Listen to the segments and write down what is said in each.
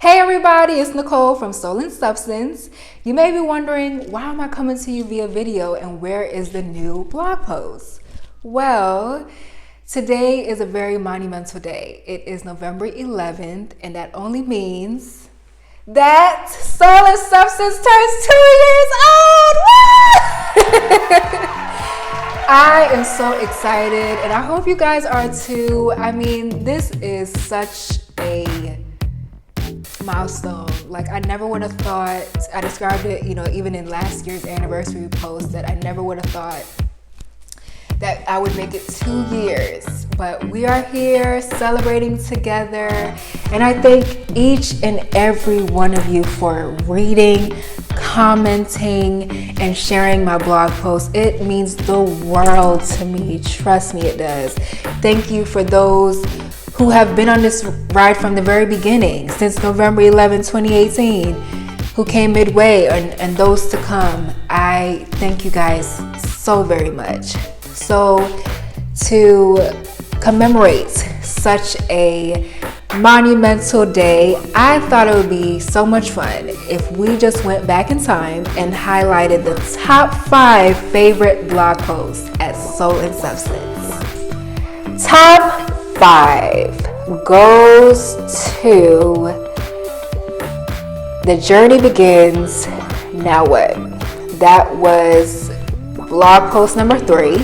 Hey everybody, it's Nicole from Soul and Substance. You may be wondering, why am I coming to you via video and where is the new blog post? Well, today is a very monumental day. It is November 11th, and that only means that Soul and Substance turns 2 years old! I am so excited, and I hope you guys are too. I mean, this is such a milestone. Like, I never would have thought, I described it, even in last year's anniversary post, that I never would have thought that I would make it 2 years. But we are here celebrating together, and I thank each and every one of you for reading, commenting, and sharing my blog post. It means the world to me. Trust me, it does. Thank you for those who have been on this ride from the very beginning, since November 11, 2018, who came midway, and those to come. I thank you guys so very much. So, to commemorate such a monumental day, I thought it would be so much fun if we just went back in time and highlighted the top 5 favorite blog posts at Soul and Substance. Top 5 goes to The Journey Begins, Now What? That was blog post number 3,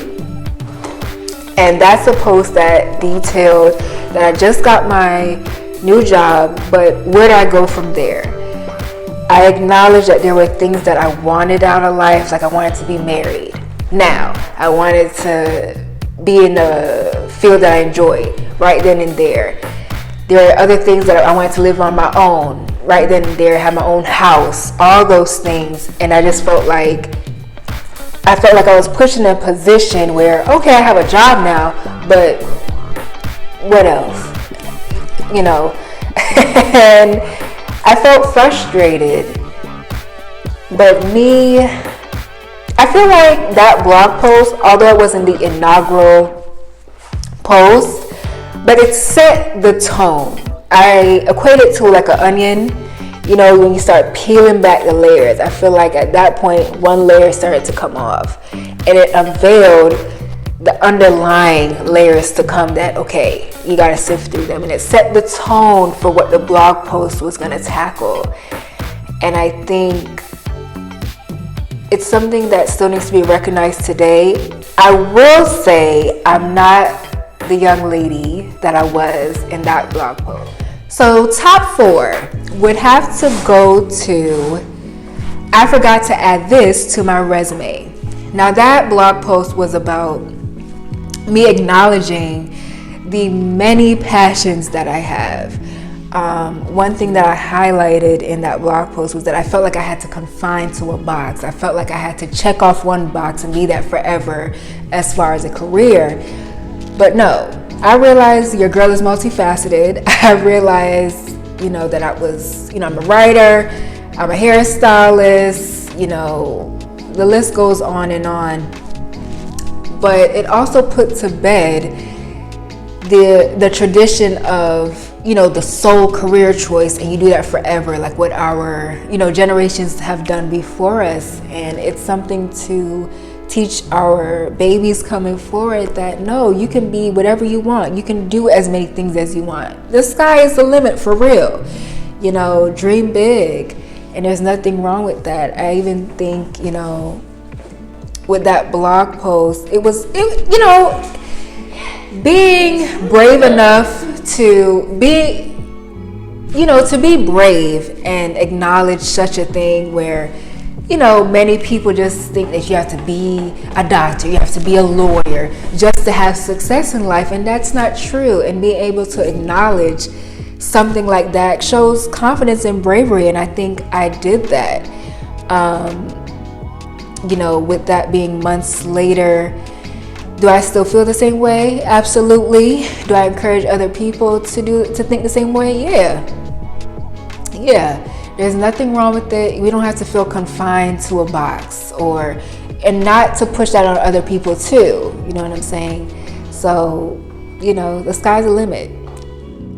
and that's a post that detailed that I just got my new job, but where do I go from there? I acknowledged that there were things that I wanted out of life, like I wanted to be married. Now, I wanted to be in the field that I enjoyed right then and there. There are other things that I wanted to live on my own right then and there, have my own house, all those things. And I just felt like I was pushed in a position where, okay, I have a job now, but what else? And I felt frustrated. But I feel like that blog post, although it wasn't the inaugural post, but it set the tone. I equate it to like an onion, when you start peeling back the layers. I feel like at that point, one layer started to come off, and it unveiled the underlying layers to come that, okay, you gotta sift through them. And it set the tone for what the blog post was gonna tackle. And I think it's something that still needs to be recognized today. I will say I'm not the young lady that I was in that blog post. So top 4 would have to go to, I forgot to add this to my resume. Now, that blog post was about me acknowledging the many passions that I have. One thing that I highlighted in that blog post was that I felt like I had to confine to a box. I felt like I had to check off one box and be that forever as far as a career. But no, I realized your girl is multifaceted. I realized, that I was, I'm a writer, I'm a hairstylist, the list goes on and on. But it also put to bed the tradition of, the sole career choice, and you do that forever, like what our, generations have done before us. And it's something to teach our babies coming forward that no, you can be whatever you want. You can do as many things as you want. The sky is the limit, for real. Dream big, and there's nothing wrong with that. I even think, with that blog post, it was being brave enough to be, to be brave and acknowledge such a thing where, many people just think that you have to be a doctor, you have to be a lawyer just to have success in life, and that's not true. And being able to acknowledge something like that shows confidence and bravery, and I think I did that. With that being months later, do I still feel the same way? Absolutely. Do I encourage other people to think the same way? Yeah. There's nothing wrong with it. We don't have to feel confined to a box, and not to push that on other people too. You know what I'm saying? So, the sky's the limit.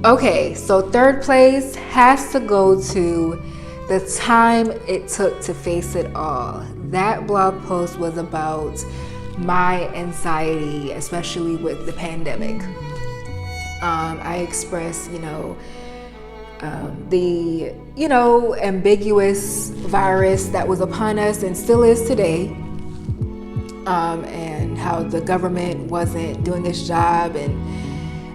Okay, so third place has to go to the time it took to face it all. That blog post was about my anxiety, especially with the pandemic. I expressed, the, ambiguous virus that was upon us and still is today, and how the government wasn't doing its job and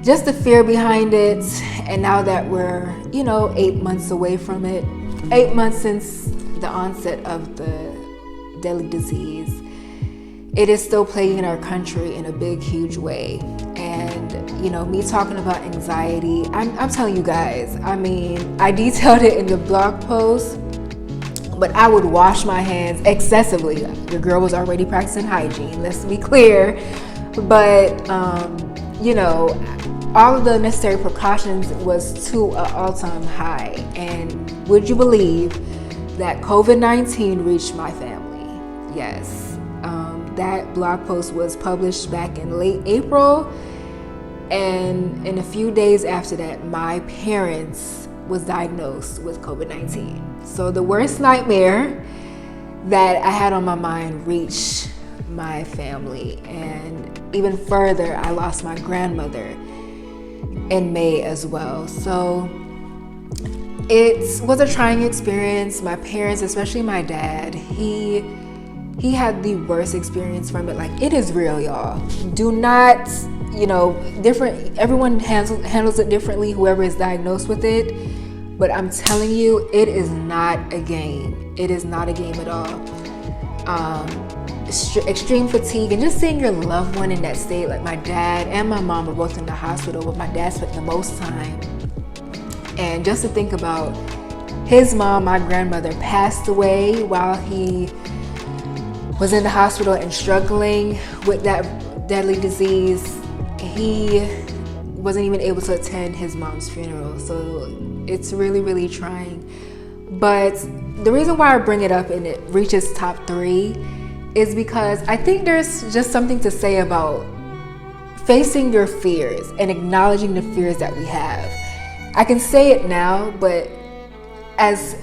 just the fear behind it. And now that we're, 8 months away from it, 8 months since the onset of the deadly disease, it is still plaguing our country in a big, huge way. And, me talking about anxiety, I'm telling you guys, I detailed it in the blog post, but I would wash my hands excessively. Your girl was already practicing hygiene, let's be clear. But, all of the necessary precautions was to an all-time high. And would you believe that COVID-19 reached my family? Yes. That blog post was published back in late April, and in a few days after that, my parents was diagnosed with COVID-19. So the worst nightmare that I had on my mind reached my family. And even further, I lost my grandmother in May as well. So it was a trying experience. My parents, especially my dad, he had the worst experience from it. Like, it is real, y'all. Do not, everyone handles it differently, whoever is diagnosed with it. But I'm telling you, it is not a game. It is not a game at all. Extreme fatigue and just seeing your loved one in that state. Like, my dad and my mom were both in the hospital, but my dad spent the most time. And just to think about his mom, my grandmother, passed away while he was in the hospital and struggling with that deadly disease. He wasn't even able to attend his mom's funeral. So it's really, really trying. But the reason why I bring it up and it reaches top 3 is because I think there's just something to say about facing your fears and acknowledging the fears that we have. I can say it now, but as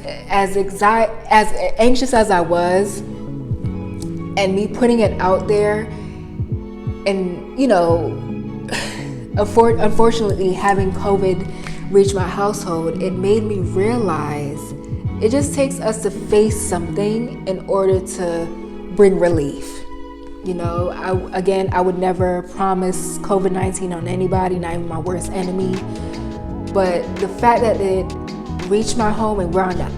anxious as I was, and me putting it out there, and unfortunately having COVID reach my household, it made me realize it just takes us to face something in order to bring relief. I would never promise COVID-19 on anybody, not even my worst enemy. But the fact that it reached my home and we're on the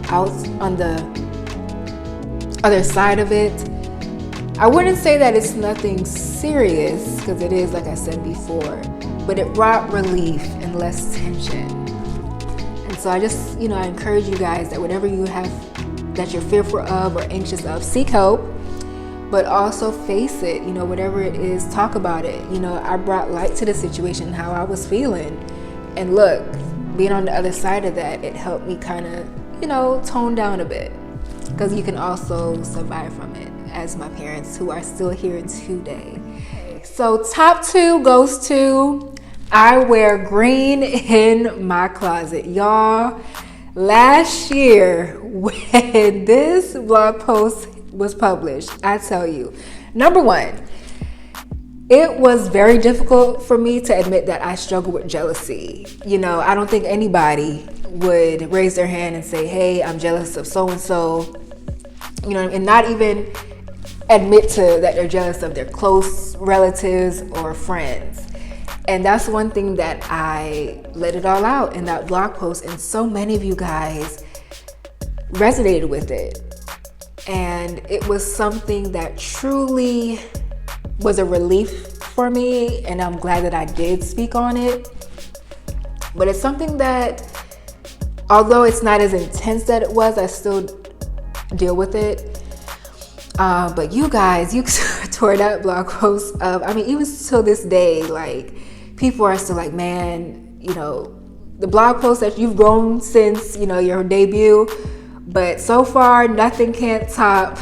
other side of it, I wouldn't say that it's nothing serious, because it is, like I said before, but it brought relief and less tension. And so I just, I encourage you guys that whatever you have that you're fearful of or anxious of, seek help, but also face it, whatever it is, talk about it. I brought light to the situation, how I was feeling. And look, being on the other side of that, it helped me kind of, tone down a bit, because you can also survive from it, as my parents, who are still here today. So top 2 goes to, I wear green in my closet. Y'all, last year when this blog post was published, I tell you, number 1, it was very difficult for me to admit that I struggle with jealousy. I don't think anybody would raise their hand and say, hey, I'm jealous of so-and-so, and not even admit to that they're jealous of their close relatives or friends. And that's one thing that I let it all out in that blog post, and so many of you guys resonated with it. And it was something that truly was a relief for me, and I'm glad that I did speak on it. But it's something that, although it's not as intense that it was, I still deal with it. But you guys, you tore that blog post up. Even till this day, like, people are still like, man, the blog post that you've grown since, your debut. But so far, nothing can't top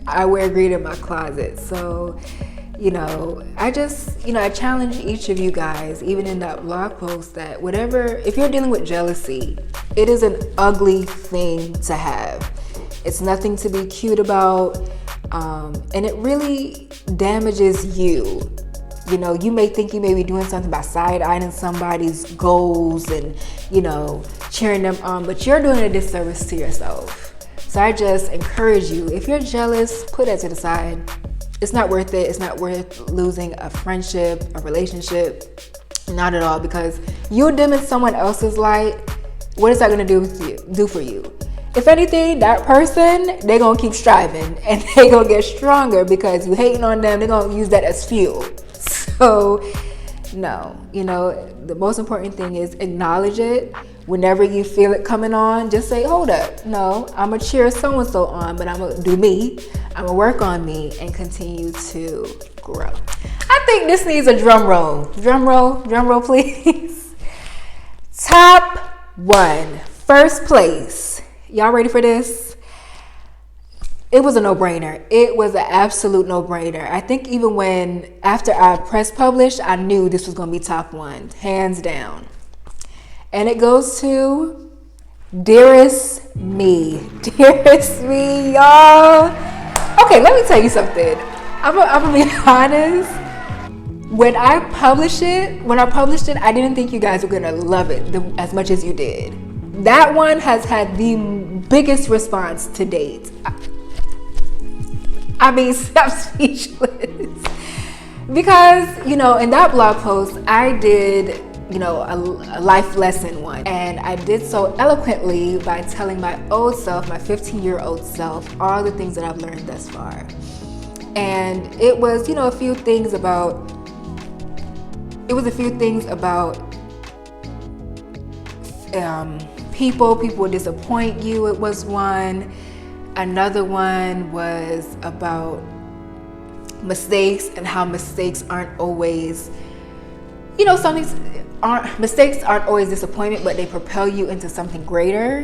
I wear green in my closet. So I challenge each of you guys, even in that blog post, that if you're dealing with jealousy, it is an ugly thing to have. It's nothing to be cute about, and it really damages you. You may think you may be doing something by side-eyeing somebody's goals and, cheering them on, but you're doing a disservice to yourself. So I just encourage you, if you're jealous, put that to the side. It's not worth it. It's not worth losing a friendship, a relationship. Not at all, because you dimming someone else's light, what is that going to do for you? If anything, that person, they're going to keep striving and they're going to get stronger because you hating on them. They're going to use that as fuel. So, no, the most important thing is acknowledge it. Whenever you feel it coming on, just say, hold up. No, I'm going to cheer so-and-so on, but I'm going to do me. I'm going to work on me and continue to grow. I think this needs a drum roll. Drum roll, please. Top 1, first place. Y'all ready for this? It was a no-brainer. It was an absolute no-brainer. I think even after I pressed publish, I knew this was going to be top 1, hands down. And it goes to Dearest Me. Dearest Me, y'all. Okay, let me tell you something. I'm gonna be honest. When I published it, I didn't think you guys were gonna love it as much as you did. That one has had the biggest response to date. I'm speechless. Because, in that blog post, I did, a life lesson one. And I did so eloquently by telling my old self, my 15-year-old self, all the things that I've learned thus far. And it was, a few things about people will disappoint you. It was one. Another one was about mistakes and how mistakes aren't always, mistakes aren't always disappointment, but they propel you into something greater,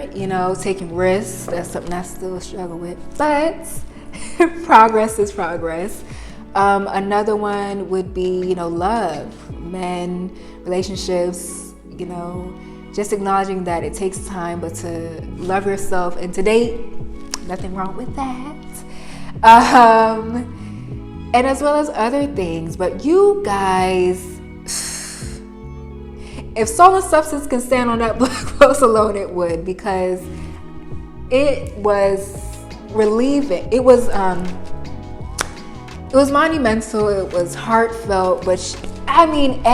taking risks. That's something I still struggle with, but progress is progress. Another one would be, love, men, relationships, just acknowledging that it takes time, but to love yourself and to date, nothing wrong with that. And as well as other things. But you guys, if Soul and Substance can stand on that blog post alone, it would, because it was relieving. It was monumental. It was heartfelt. But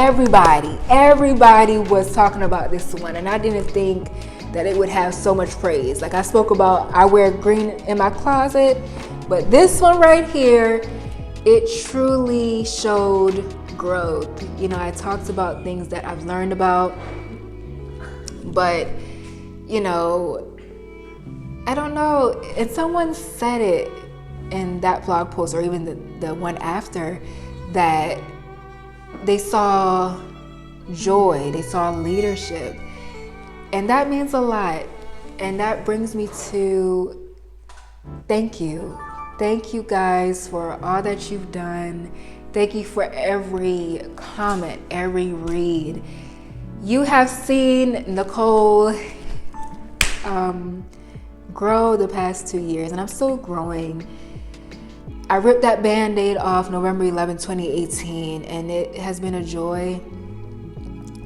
everybody was talking about this one, and I didn't think that it would have so much praise. Like I spoke about, I wear green in my closet, but this one right here, it truly showed growth. I talked about things that I've learned about, but I don't know, and someone said it in that blog post, or even the one after, that they saw joy, they saw leadership, and that means a lot. And that brings me to thank you. Thank you guys for all that you've done. Thank you for every comment, every read. You have seen Nicole grow the past 2 years, and I'm still growing. I ripped that Band-Aid off November 11, 2018, and it has been a joy.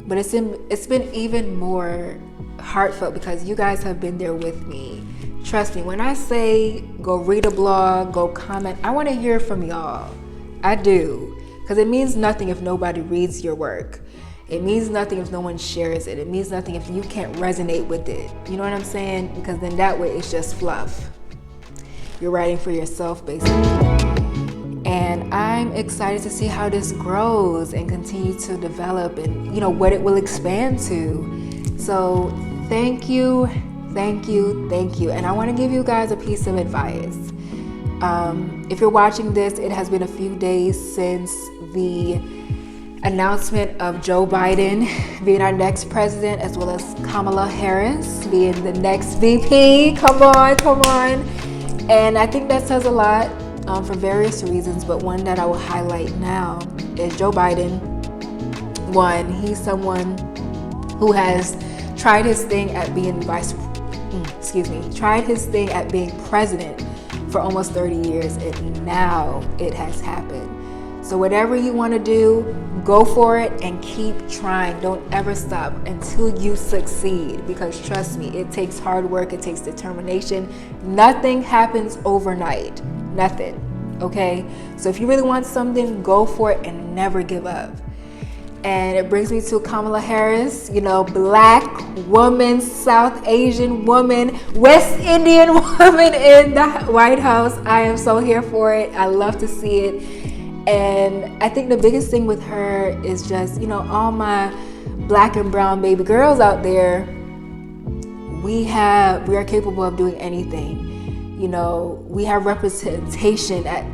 But it's been even more heartfelt because you guys have been there with me. Trust me, when I say go read a blog, go comment, I want to hear from y'all. I do. Because it means nothing if nobody reads your work. It means nothing if no one shares it. It means nothing if you can't resonate with it. You know what I'm saying? Because then that way it's just fluff. You're writing for yourself, basically. And I'm excited to see how this grows and continue to develop, and what it will expand to. So thank you. And I want to give you guys a piece of advice. If you're watching this, it has been a few days since the announcement of Joe Biden being our next president, as well as Kamala Harris being the next VP. Come on. And I think that says a lot. for various reasons, but one that I will highlight now is Joe Biden. One, he's someone who has tried his thing at being president for almost 30 years, and now it has happened. So whatever you want to do, go for it and keep trying. Don't ever stop until you succeed, because trust me, it takes hard work, it takes determination. Nothing happens overnight. Nothing. Okay? So if you really want something, go for it and never give up. And it brings me to Kamala Harris, Black woman, South Asian woman, West Indian woman in the White House. I am so here for it. I love to see it. And I think the biggest thing with her is just, all my Black and brown baby girls out there, we are capable of doing anything. We have representation at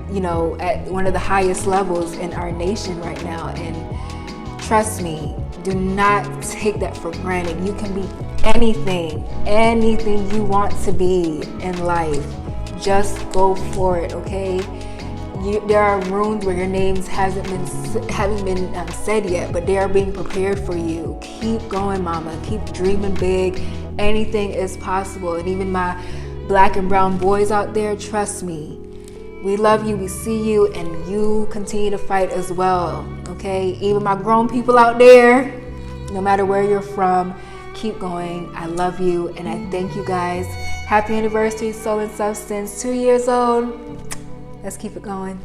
one of the highest levels in our nation right now. And trust me, do not take that for granted. You can be anything you want to be in life. Just go for it, okay? There are rooms where your names haven't been said yet, but they are being prepared for you. Keep going, mama. Keep dreaming big. Anything is possible. And even my Black and brown boys out there, trust me, we love you, we see you, and you continue to fight as well, okay? Even my grown people out there, no matter where you're from, keep going. I love you, and I thank you guys. Happy anniversary, Soul and Substance, 2 years old. Let's keep it going.